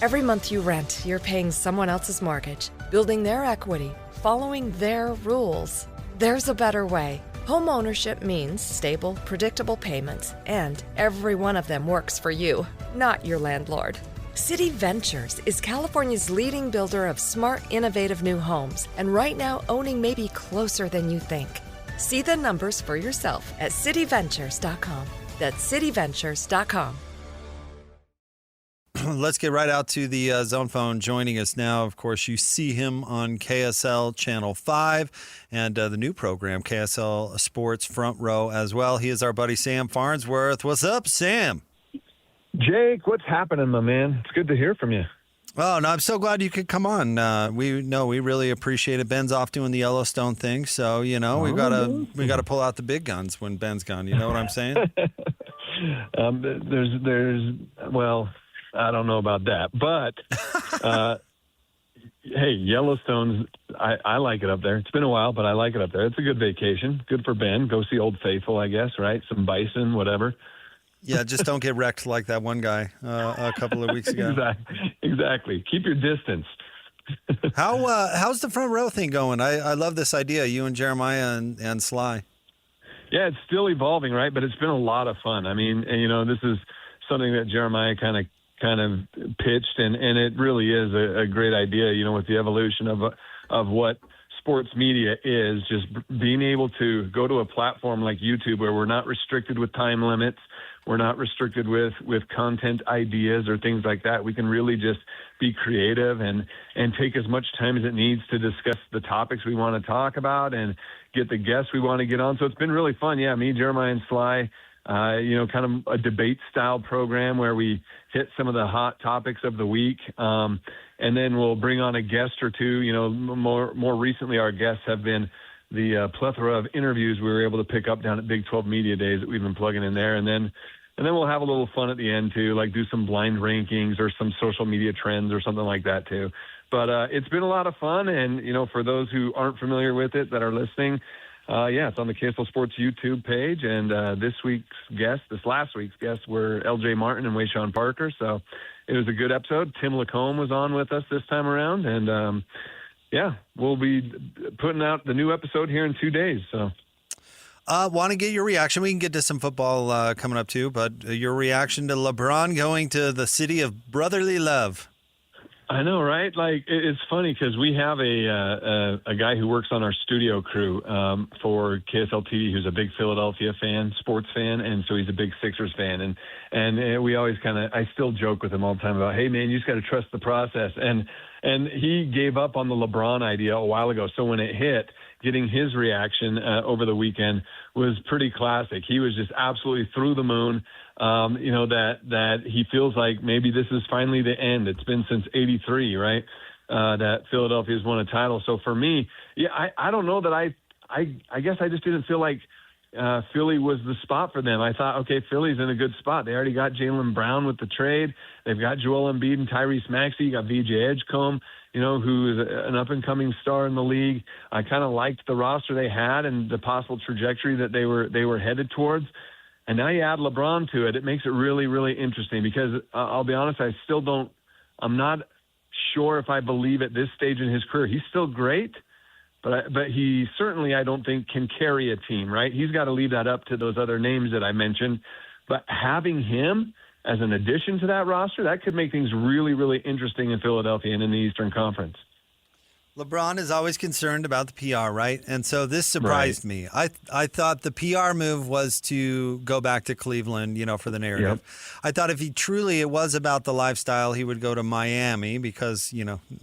Every month you rent, you're paying someone else's mortgage, building their equity, following their rules. There's a better way. Homeownership means stable, predictable payments, and every one of them works for you, not your landlord. City Ventures is California's leading builder of smart, innovative new homes, and right now owning may be closer than you think. See the numbers for yourself at cityventures.com. That's cityventures.com. Let's get right out to the zone phone. Joining us now, of course, you see him on KSL Channel 5 and the new program, KSL Sports Front Row as well. He is our buddy Sam Farnsworth. What's up, Sam? Jake, what's happening, my man? It's good to hear from you. Oh, no, I'm so glad you could come on. We really appreciate it. Ben's off doing the Yellowstone thing, so we gotta pull out the big guns when Ben's gone. You know what I'm saying? Well, I don't know about that, but hey, Yellowstone's, I like it up there. It's been a while, but I like it up there. It's a good vacation. Good for Ben. Go see Old Faithful, I guess, right? Some bison, whatever. Yeah, just don't get wrecked like that one guy a couple of weeks ago. Exactly. Keep your distance. How's the front row thing going? I love this idea, you and Jeremiah and Sly. Yeah, it's still evolving, right? But it's been a lot of fun. I mean, this is something that Jeremiah kind of pitched, and it really is a great idea, with the evolution of what sports media is, just being able to go to a platform like YouTube where we're not restricted with time limits. We're not restricted with content ideas or things like that. We can really just be creative and take as much time as it needs to discuss the topics we want to talk about and get the guests we want to get on. So it's been really fun. Yeah, me, Jeremiah, and Sly, kind of a debate style program where we hit some of the hot topics of the week. And then we'll bring on a guest or two. More recently, our guests have been the plethora of interviews we were able to pick up down at Big 12 Media Days that we've been plugging in there. And then we'll have a little fun at the end too, like do some blind rankings or some social media trends or something like that too. But it's been a lot of fun. And, for those who aren't familiar with it that are listening, it's on the KSL Sports YouTube page. And this last week's guests were LJ Martin and Wayshawn Parker. So it was a good episode. Tim Lacombe was on with us this time around. And, we'll be putting out the new episode here in 2 days. So, want to get your reaction. We can get to some football coming up too, but your reaction to LeBron going to the city of brotherly love. I know, right? Like, it's funny because we have a guy who works on our studio crew for KSL TV who's a big Philadelphia fan, sports fan, and so he's a big Sixers fan. And we always I still joke with him all the time about, hey, man, you just got to trust the process. And he gave up on the LeBron idea a while ago. So when it hit, getting his reaction over the weekend was pretty classic. He was just absolutely through the moon. That he feels like maybe this is finally the end. It's been since '83, right? That Philadelphia's won a title. So for me, I don't know that I guess I just didn't feel like Philly was the spot for them. I thought, okay, Philly's in a good spot. They already got Jaylen Brown with the trade. They've got Joel Embiid and Tyrese Maxey. You got VJ Edgecombe, who is an up-and-coming star in the league. I kind of liked the roster they had and the possible trajectory that they were headed towards. And now you add LeBron to it. It makes it really, really interesting because I'll be honest, I'm not sure if I believe at this stage in his career. He's still great, but he certainly, I don't think, can carry a team, right? He's got to leave that up to those other names that I mentioned. But having him as an addition to that roster, that could make things really, really interesting in Philadelphia and in the Eastern Conference. LeBron is always concerned about the PR, right? And so this surprised me. I thought the PR move was to go back to Cleveland, for the narrative. Yep. I thought if it was about the lifestyle, he would go to Miami because,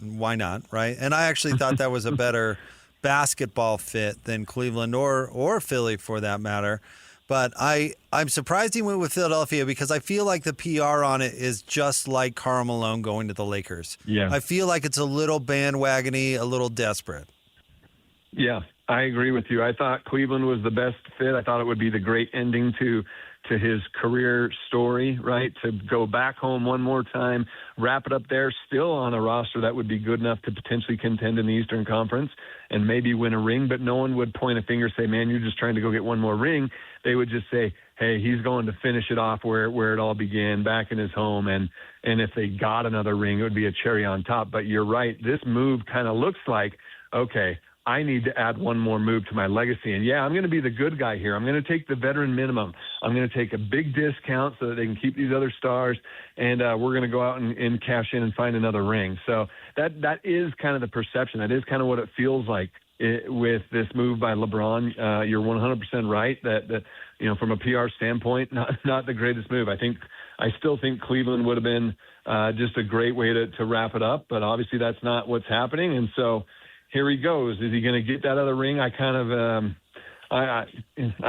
why not, right? And I actually thought that was a better basketball fit than Cleveland or Philly for that matter. But I'm surprised he went with Philadelphia because I feel like the PR on it is just like Karl Malone going to the Lakers. Yeah. I feel like it's a little bandwagony, a little desperate. Yeah, I agree with you. I thought Cleveland was the best fit. I thought it would be the great ending to his career story, right? To go back home one more time, wrap it up there, still on a roster that would be good enough to potentially contend in the Eastern Conference and maybe win a ring, but no one would point a finger and say, man, you're just trying to go get one more ring. They would just say, hey, he's going to finish it off where it all began, back in his home. And if they got another ring, it would be a cherry on top. But you're right. This move kind of looks like, okay, I need to add one more move to my legacy. And yeah, I'm going to be the good guy here. I'm going to take the veteran minimum. I'm going to take a big discount so that they can keep these other stars. And we're going to go out and cash in and find another ring. So that is kind of the perception. That is kind of what it feels like with this move by LeBron. You're 100% right that from a PR standpoint, not the greatest move. I still think Cleveland would have been just a great way to wrap it up. But obviously that's not what's happening. And so here he goes. Is he going to get that other ring? I kind of, I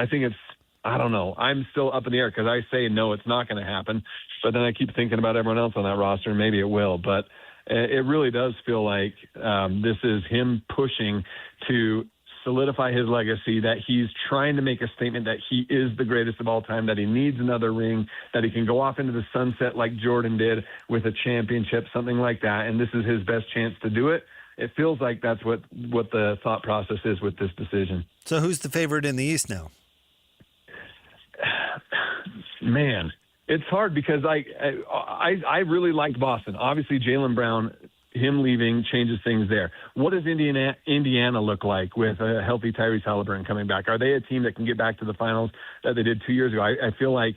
think it's, I don't know. I'm still up in the air because I say no, it's not going to happen. But then I keep thinking about everyone else on that roster, and maybe it will. But it really does feel like this is him pushing to solidify his legacy, that he's trying to make a statement that he is the greatest of all time, that he needs another ring, that he can go off into the sunset like Jordan did with a championship, something like that. And this is his best chance to do it. It feels like that's what the thought process is with this decision. So who's the favorite in the East now? Man, it's hard because I really liked Boston. Obviously, Jaylen Brown, him leaving changes things there. What does Indiana look like with a healthy Tyrese Halliburton coming back? Are they a team that can get back to the finals that they did 2 years ago? I feel like,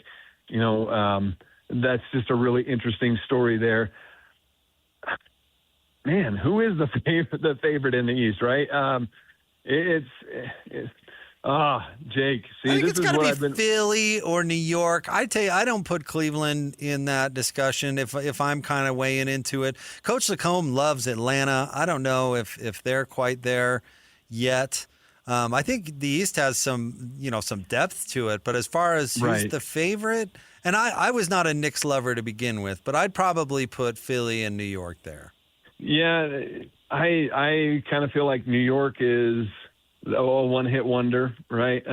that's just a really interesting story there. Man, who is the favorite in the East, right? Jake. See, I think this it's is got what to I've be been. Philly or New York. I tell you, I don't put Cleveland in that discussion if I'm kind of weighing into it. Coach Lacombe loves Atlanta. I don't know if they're quite there yet. I think the East has some depth to it, but as far as who's the favorite, and I was not a Knicks lover to begin with, but I'd probably put Philly and New York there. Yeah, I kind of feel like New York is a one-hit wonder, right?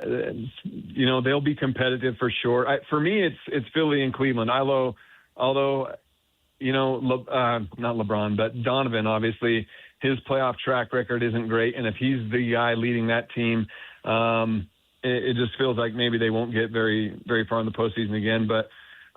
They'll be competitive for sure. For me, it's Philly and Cleveland. Although not LeBron, but Donovan, obviously, his playoff track record isn't great, and if he's the guy leading that team, it just feels like maybe they won't get very, very far in the postseason again. But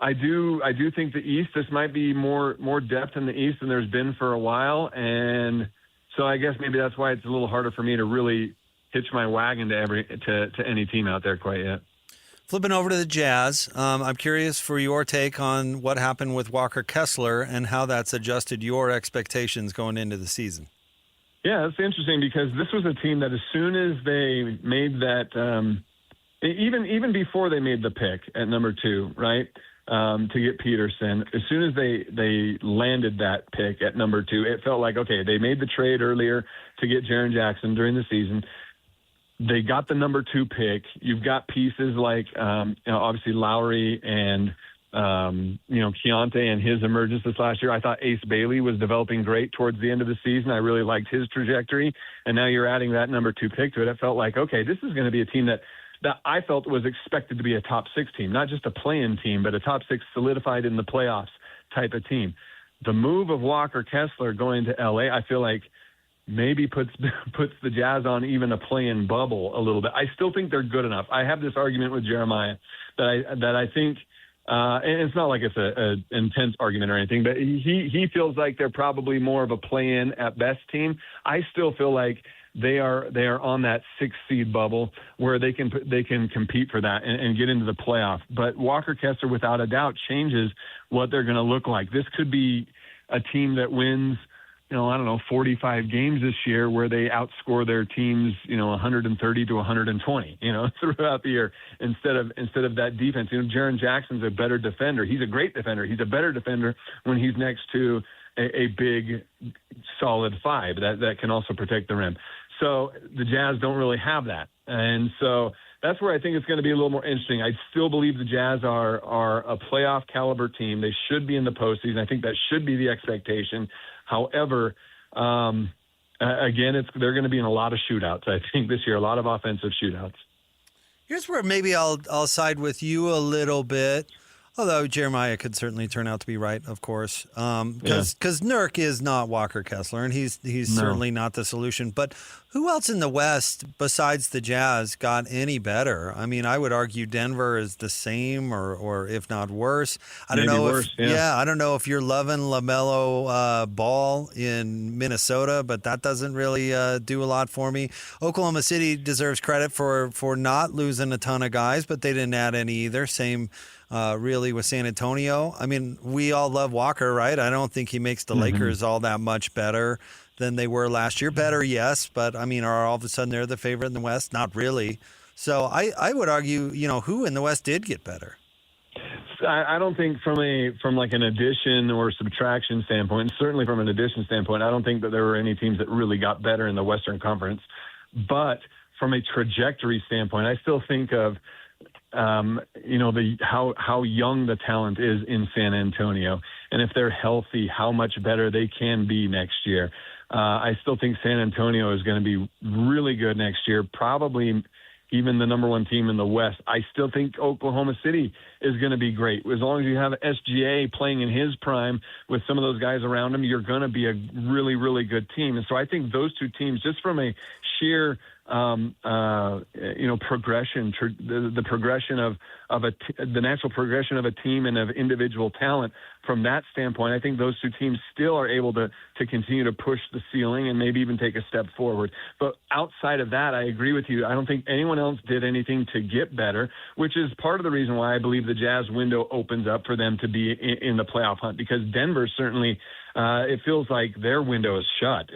I do think the East, this might be more depth in the East than there's been for a while. And so I guess maybe that's why it's a little harder for me to really hitch my wagon to any team out there quite yet. Flipping over to the Jazz, I'm curious for your take on what happened with Walker Kessler and how that's adjusted your expectations going into the season. Yeah, it's interesting because this was a team that as soon as they made that, even before they made the pick at number 2, right, to get Peterson, as soon as they landed that pick at number 2, it felt like, okay, they made the trade earlier to get Jaren Jackson during the season. They got the number 2 pick. You've got pieces like, obviously Lowry and, Keontae and his emergence this last year. I thought Ace Bailey was developing great towards the end of the season. I really liked his trajectory. And now you're adding that number 2 pick to it. It felt like, okay, this is going to be a team that I felt was expected to be a top 6 team, not just a play-in team, but a top 6 solidified in the playoffs type of team. The move of Walker Kessler going to LA, I feel like maybe puts the Jazz on even a play-in bubble a little bit. I still think they're good enough. I have this argument with Jeremiah that I think, and it's not like it's an intense argument or anything, but he feels like they're probably more of a play-in at best team. I still feel like they are on that 6 seed bubble where they can compete for that and get into the playoff. But Walker Kessler, without a doubt, changes what they're going to look like. This could be a team that wins, 45 games this year where they outscore their teams, 130 to 120, throughout the year instead of that defense. Jaren Jackson's a better defender. He's a great defender. He's a better defender when he's next to a big, solid 5 that can also protect the rim. So the Jazz don't really have that. And so that's where I think it's going to be a little more interesting. I still believe the Jazz are a playoff caliber team. They should be in the postseason. I think that should be the expectation. However, again, they're going to be in a lot of shootouts, I think, this year, a lot of offensive shootouts. Here's where maybe I'll side with you a little bit. Although Jeremiah could certainly turn out to be right, of course, because Nurk is not Walker Kessler, and he's certainly not the solution. But who else in the West besides the Jazz got any better? I mean, I would argue Denver is the same, or if not worse. I don't know. I don't know if you're loving LaMelo Ball in Minnesota, but that doesn't really do a lot for me. Oklahoma City deserves credit for not losing a ton of guys, but they didn't add any either. Same. Really with San Antonio. I mean, we all love Walker, right? I don't think he makes the Lakers all that much better than they were last year. Better, yes, but I mean, are all of a sudden they're the favorite in the West? Not really. So I would argue, who in the West did get better? I don't think from like an addition or subtraction standpoint, certainly from an addition standpoint, I don't think that there were any teams that really got better in the Western Conference. But from a trajectory standpoint, I still think of how young the talent is in San Antonio, and if they're healthy, how much better they can be next year. I still think San Antonio is going to be really good next year, probably even the number one team in the West. I still think Oklahoma City is going to be great. As long as you have SGA playing in his prime with some of those guys around him, you're going to be a really, really good team. And so I think those two teams, just from a sheer progression, the progression of the natural progression of a team and of individual talent. From that standpoint, I think those two teams still are able to continue to push the ceiling and maybe even take a step forward. But outside of that, I agree with you. I don't think anyone else did anything to get better, which is part of the reason why I believe the Jazz window opens up for them to be in the playoff hunt, because Denver certainly it feels like their window is shut,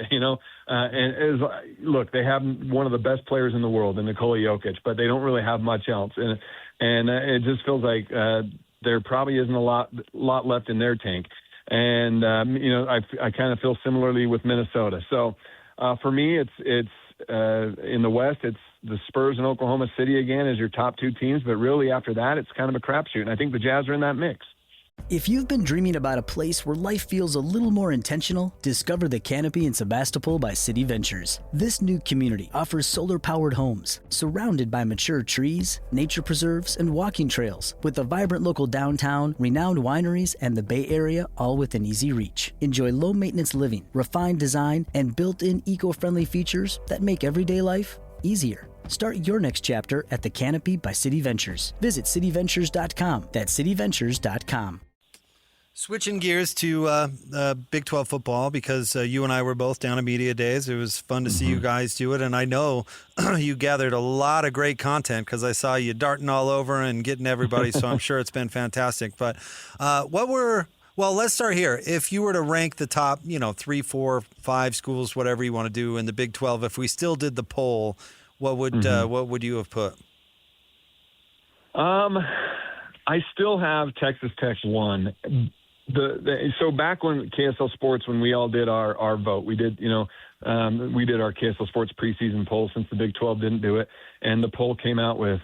look, they have one of the best players in the world in Nikola Jokic, but they don't really have much else. And it just feels like there probably isn't a lot left in their tank. And, I kind of feel similarly with Minnesota. So for me, it's in the West, it's the Spurs and Oklahoma City again as your top two teams. But really after that, it's kind of a crapshoot. And I think the Jazz are in that mix. If you've been dreaming about a place where life feels a little more intentional, discover the Canopy in Sebastopol by City Ventures. This new community offers solar-powered homes, surrounded by mature trees, nature preserves, and walking trails, with a vibrant local downtown, renowned wineries, and the Bay Area all within easy reach. Enjoy low-maintenance living, refined design, and built-in eco-friendly features that make everyday life easier. Start your next chapter at the Canopy by City Ventures. Visit cityventures.com. That's cityventures.com. Switching gears to Big 12 football, because you and I were both down at Media Days. It was fun to see you guys do it, and I know you gathered a lot of great content because I saw you darting all over and getting everybody, so I'm sure it's been fantastic. But let's start here. If you were to rank the top, 3, 4, 5 schools, whatever you want to do in the Big 12, if we still did the poll, what would you have put? I still have Texas Tech 1. So back when KSL Sports, when we all did our vote, we did our KSL Sports preseason poll since the Big 12 didn't do it, and the poll came out with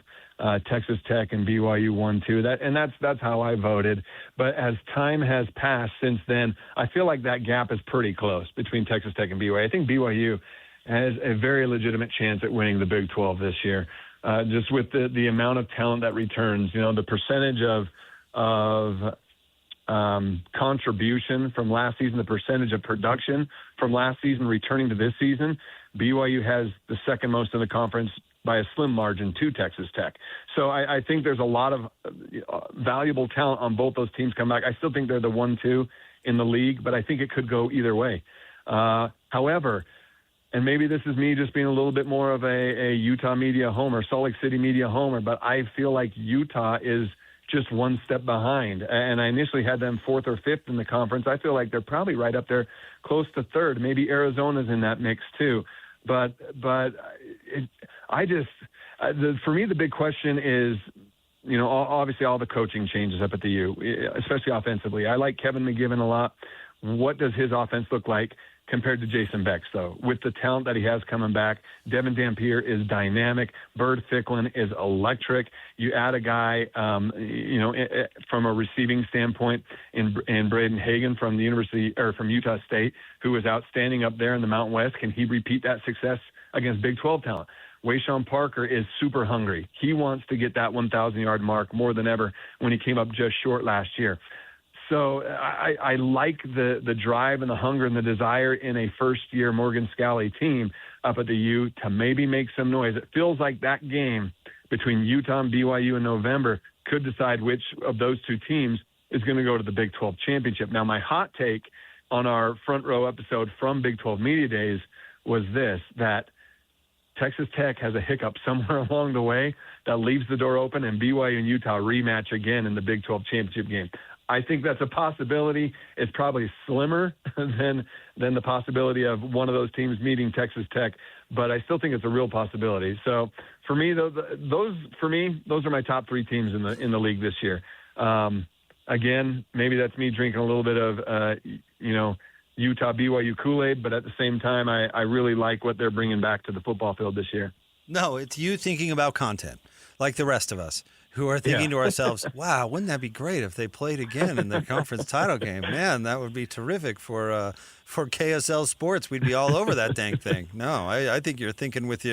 Texas Tech and BYU 1-2. That's how I voted. But as time has passed since then, I feel like that gap is pretty close between Texas Tech and BYU. I think BYU has a very legitimate chance at winning the Big 12 this year, just with the amount of talent that returns. The percentage of contribution from last season, the percentage of production from last season returning to this season, BYU has the second most in the conference by a slim margin to Texas Tech. So I think there's a lot of valuable talent on both those teams come back. I still think they're the 1-2 in the league, but I think it could go either way. However, and maybe this is me just being a little bit more of a Utah media homer, Salt Lake City media homer, but I feel like Utah is just one step behind. And I initially had them 4th or 5th in the conference. I feel like they're probably right up there, close to 3rd. Maybe Arizona's in that mix too. But for me, the big question is, obviously all the coaching changes up at the U, especially offensively. I like Kevin McGiven a lot. What does his offense look like compared to Jason Beck's, though? With the talent that he has coming back, Devin Dampier is dynamic. Bird Ficklin is electric. You add a guy, from a receiving standpoint in Braden Hagan from from Utah State, who is outstanding up there in the Mountain West. Can he repeat that success against Big 12 talent? Wayshawn Parker is super hungry. He wants to get that 1,000-yard mark more than ever when he came up just short last year. So I like the drive and the hunger and the desire in a first-year Morgan Scalley team up at the U to maybe make some noise. It feels like that game between Utah and BYU in November could decide which of those two teams is going to go to the Big 12 championship. Now, my hot take on our front row episode from Big 12 Media Days was this, that Texas Tech has a hiccup somewhere along the way that leaves the door open, and BYU and Utah rematch again in the Big 12 championship game. I think that's a possibility. It's probably slimmer than the possibility of one of those teams meeting Texas Tech, but I still think it's a real possibility. So for me, those are my top three teams in the league this year. Again, maybe that's me drinking a little bit of Utah BYU Kool-Aid, but at the same time, I really like what they're bringing back to the football field this year. No, it's you thinking about content, like the rest of us, who are thinking to ourselves, wow, wouldn't that be great if they played again in the conference title game? Man, that would be terrific for KSL Sports. We'd be all over that dang thing. No, I think you're thinking with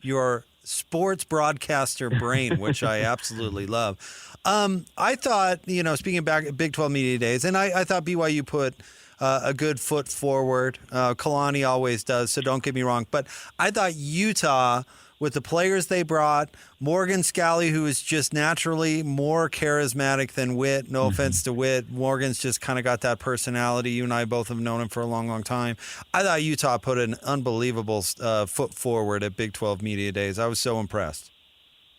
your sports broadcaster brain, which I absolutely love. I thought, speaking back Big 12 Media Days, and I thought BYU put a good foot forward. Kalani always does, so don't get me wrong. But I thought Utah, with the players they brought, Morgan Scalley, who is just naturally more charismatic than Witt. No offense to Witt. Morgan's just kind of got that personality. You and I both have known him for a long, long time. I thought Utah put an unbelievable foot forward at Big 12 Media Days. I was so impressed.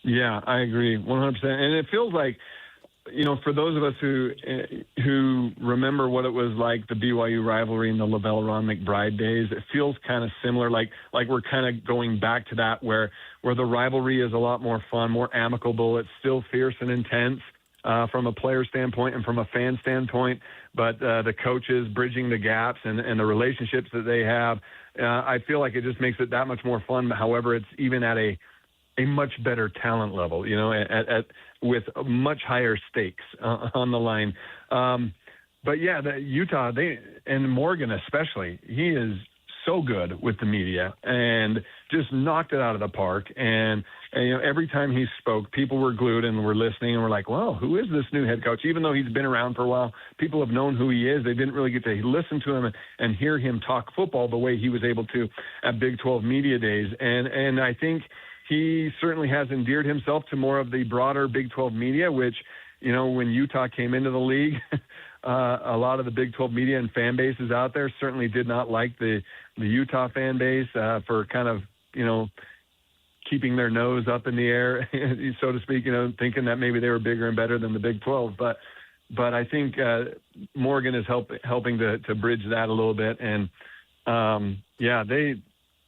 Yeah, I agree 100%. And it feels like, for those of us who remember what it was like, the BYU rivalry in the LaVell-Ron McBride days, it feels kind of similar, like we're kind of going back to that where the rivalry is a lot more fun, more amicable. It's still fierce and intense from a player standpoint and from a fan standpoint, but the coaches bridging the gaps and the relationships that they have, I feel like it just makes it that much more fun. However, it's even at a much better talent level, with much higher stakes on the line. But yeah, Utah, and Morgan especially, he is so good with the media and just knocked it out of the park. And every time he spoke, people were glued and were listening and were like, well, who is this new head coach? Even though he's been around for a while, people have known who he is. They didn't really get to listen to him and hear him talk football the way he was able to at Big 12 Media Days. And I think he certainly has endeared himself to more of the broader Big 12 media, which, when Utah came into the league, a lot of the Big 12 media and fan bases out there certainly did not like the Utah fan base for kind of, keeping their nose up in the air, so to speak, thinking that maybe they were bigger and better than the Big 12. But I think Morgan is helping to bridge that a little bit. And,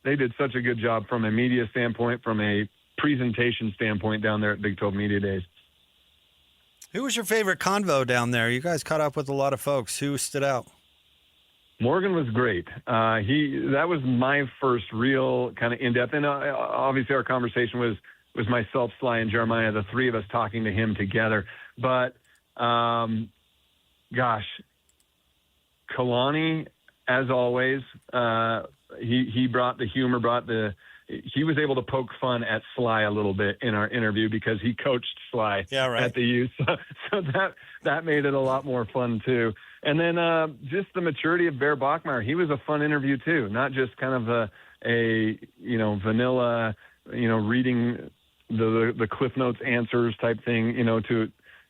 they did such a good job from a media standpoint, from a presentation standpoint down there at Big 12 Media Days. Who was your favorite convo down there? You guys caught up with a lot of folks. Who stood out? Morgan was great. That was my first real kind of in-depth. And obviously our conversation was myself, Sly, and Jeremiah, the three of us talking to him together. But, Kalani, as always, he brought the humor, he was able to poke fun at Sly a little bit in our interview because he coached Sly at the U. So that made it a lot more fun too. And then just the maturity of Bear Bachmeier. He was a fun interview too, not just kind of a vanilla, reading the Cliff Notes answers type thing,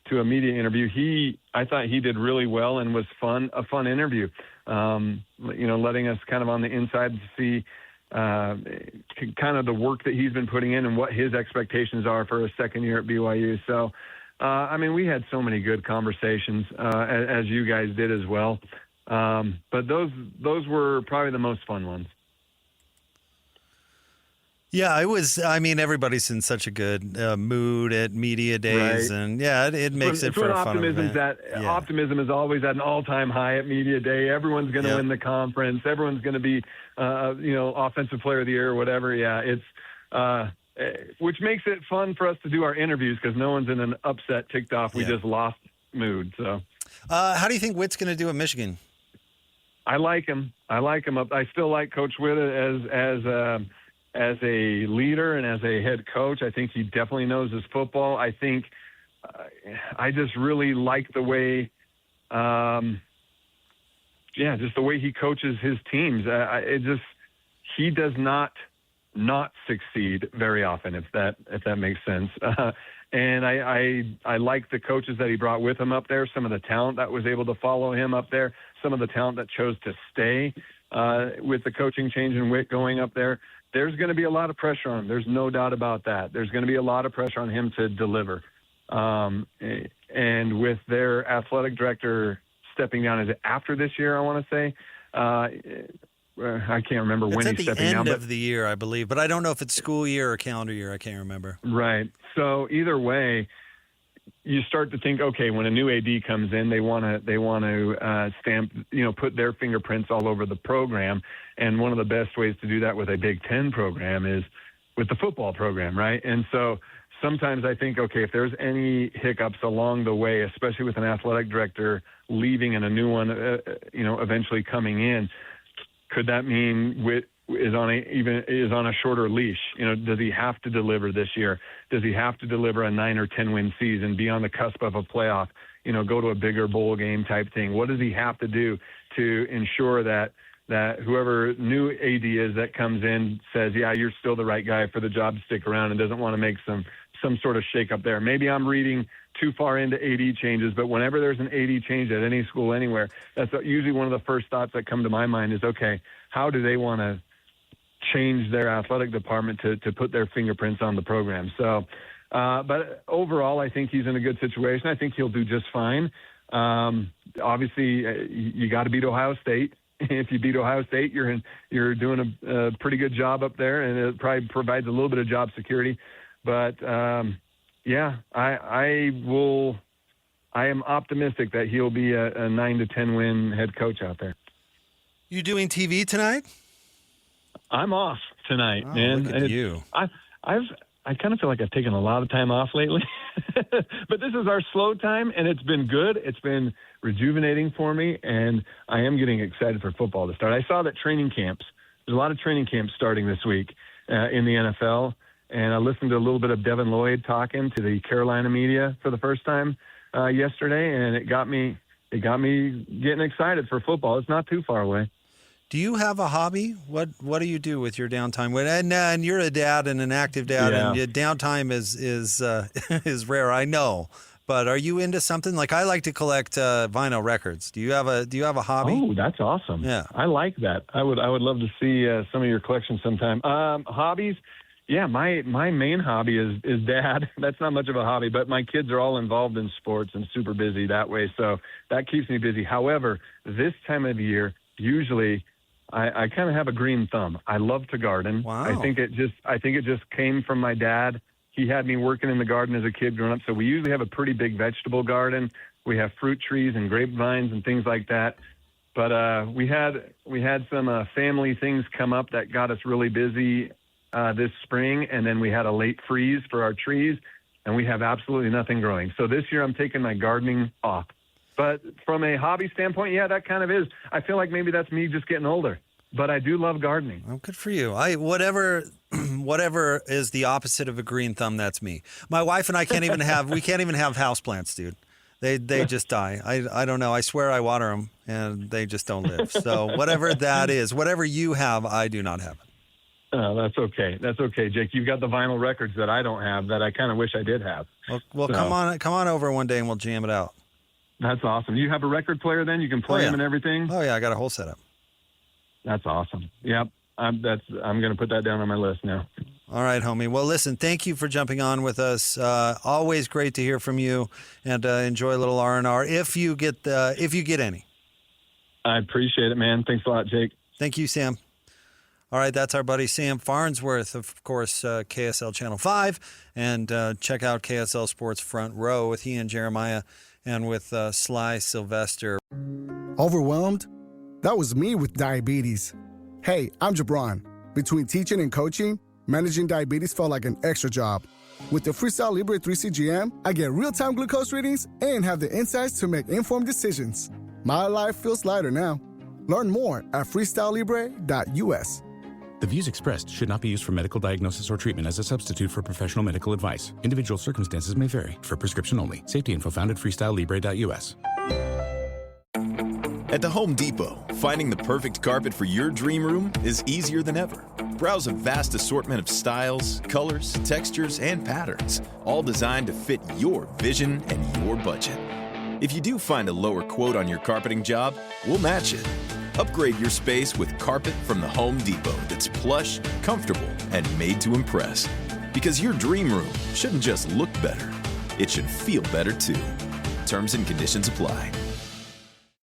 to a media interview. I thought he did really well and was a fun interview. Letting us kind of on the inside see kind of the work that he's been putting in and what his expectations are for a second year at BYU. So, we had so many good conversations, as you guys did as well. But those were probably the most fun ones. Yeah, it was. Everybody's in such a good mood at media days, right. And it makes it for a fun event. Optimism is always at an all-time high at media day. Everyone's going to win the conference. Everyone's going to be, offensive player of the year or whatever. Yeah, it's which makes it fun for us to do our interviews because no one's in an upset, ticked off. We just lost mood. So, how do you think Witt's going to do at Michigan? I like him. I still like Coach Witt as as a leader and as a head coach. I think he definitely knows his football. I think I just really like the way, just the way he coaches his teams. He does not succeed very often, if that makes sense. And I like the coaches that he brought with him up there, some of the talent that was able to follow him up there, some of the talent that chose to stay with the coaching change and Witt going up there. There's going to be a lot of pressure on him. There's no doubt about that. There's going to be a lot of pressure on him to deliver. And with their athletic director stepping down, is it after this year, I want to say? I can't remember when he's stepping down. It's at the end of the year, I believe, but I don't know if it's school year or calendar year. I can't remember. Right. So either way, you start to think, okay, when a new AD comes in, they want to stamp, put their fingerprints all over the program. And one of the best ways to do that with a Big Ten program is with the football program, right? And so sometimes I think, okay, if there's any hiccups along the way, especially with an athletic director leaving and a new one, eventually coming in, could that mean Witt is on a shorter leash? Does he have to deliver this year? Does he have to deliver a 9 or 10 win season, be on the cusp of a playoff, go to a bigger bowl game type thing? What does he have to do to ensure that whoever new AD is that comes in says, yeah, you're still the right guy for the job to stick around, and doesn't want to make some sort of shakeup there? Maybe I'm reading too far into AD changes, but whenever there's an AD change at any school anywhere, that's usually one of the first thoughts that come to my mind is, okay, how do they want to change their athletic department to put their fingerprints on the program? So, but overall, I think he's in a good situation. I think he'll do just fine. Obviously, you got to beat Ohio State. If you beat Ohio State, you're doing a pretty good job up there, and it probably provides a little bit of job security. But I am optimistic that he'll be a 9 to 10 win head coach out there. You doing TV tonight? I'm off tonight, oh, man. Look at you. I kind of feel like I've taken a lot of time off lately, but this is our slow time, and it's been good. It's been rejuvenating for me, and I am getting excited for football to start. I saw that there's a lot of training camps starting this week in the NFL, and I listened to a little bit of Devin Lloyd talking to the Carolina media for the first time yesterday, and it got me getting excited for football. It's not too far away. Do you have a hobby? What do you do with your downtime? And you're a dad and an active dad, and your downtime is rare, I know. But are you into something? Like, I like to collect vinyl records. Do you have a hobby? Oh, that's awesome. Yeah, I like that. I would love to see some of your collection sometime. Hobbies. Yeah, my main hobby is dad. That's not much of a hobby, but my kids are all involved in sports and super busy that way, so that keeps me busy. However, this time of year, usually I kind of have a green thumb. I love to garden. Wow. I think it just came from my dad. He had me working in the garden as a kid growing up, so we usually have a pretty big vegetable garden. We have fruit trees and grapevines and things like that. But we had some family things come up that got us really busy this spring, and then we had a late freeze for our trees, and we have absolutely nothing growing. So this year I'm taking my gardening off. But from a hobby standpoint, yeah, that kind of is. I feel like maybe that's me just getting older. But I do love gardening. Oh, good for you. Whatever is the opposite of a green thumb, that's me. My wife and I can't even have houseplants, dude. They just die. I don't know. I swear I water them, and they just don't live. So whatever that is, whatever you have, I do not have it. Oh, that's okay. That's okay, Jake. You've got the vinyl records that I don't have that I kind of wish I did have. Well, so. Come on over one day and we'll jam it out. That's awesome. You have a record player then? You can play them and everything? Oh, yeah. I got a whole setup. That's awesome. Yep. I'm going to put that down on my list now. All right, homie. Well, listen, thank you for jumping on with us. Always great to hear from you, and enjoy a little R&R if you get any. I appreciate it, man. Thanks a lot, Jake. Thank you, Sam. All right, that's our buddy Sam Farnsworth, of course, KSL Channel 5, and check out KSL Sports Front Row with he and Jeremiah and with Sly Sylvester. Overwhelmed? That was me with diabetes. Hey, I'm Jabron. Between teaching and coaching, managing diabetes felt like an extra job. With the Freestyle Libre 3 CGM, I get real-time glucose readings and have the insights to make informed decisions. My life feels lighter now. Learn more at freestylelibre.us. The views expressed should not be used for medical diagnosis or treatment as a substitute for professional medical advice. Individual circumstances may vary. For prescription only. Safety info found at freestylelibre.us. At the Home Depot, finding the perfect carpet for your dream room is easier than ever. Browse a vast assortment of styles, colors, textures, and patterns, all designed to fit your vision and your budget. If you do find a lower quote on your carpeting job, we'll match it. Upgrade your space with carpet from the Home Depot that's plush, comfortable, and made to impress. Because your dream room shouldn't just look better, it should feel better too. Terms and conditions apply.